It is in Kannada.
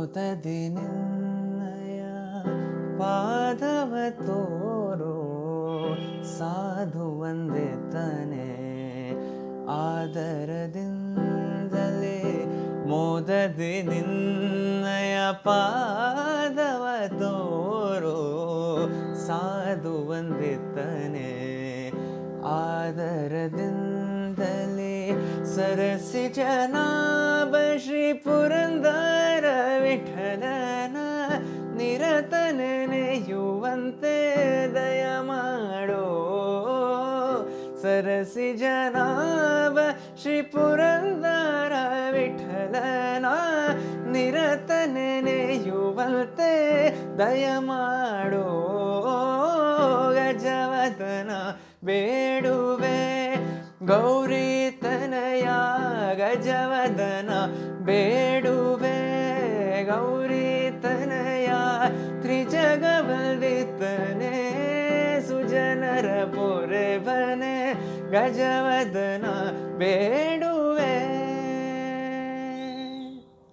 ಮೋದದಿ ನಿನ್ನಯ ಪಾದವ ತೋರೋ ಸಾಧು ವಂದಿತನೆ ಆದರದಿಂದಲೇ ಮೋದದಿ ನಿನ್ನಯ ಪಾದವ ತೋರೋ ಸಾಧು ವಂದಿತನೆ ಆದರದಿಂದಲೇ ಸರಸಿ ಜನಾಭ ಶ್ರೀ ಪುರಂದರ ವಿಠಲನ ನಿರತ ನೆನೆಯುವಂತೆ ದಯ ಮಾಡೋ ಸರಸಿ ಜನಾಭ ಶ್ರೀ ಪುರಂದರ ವಿಠಲನ ನಿರತ ನೆನೆಯುವಂತೆ ದಯ ಮಾಡೋ ಗಜವದನ ಬೇಡುವೆ ಗೌರಿ ತನಯ ಗಜವದನ ಬೇಡುವೆ ಗೌರಿ ತನಯ ತ್ರಿಜಗವಂದಿತನೆ ಸುಜನರ ಪೊರೆಬನೆ ಗಜವದನ ಬೇಡು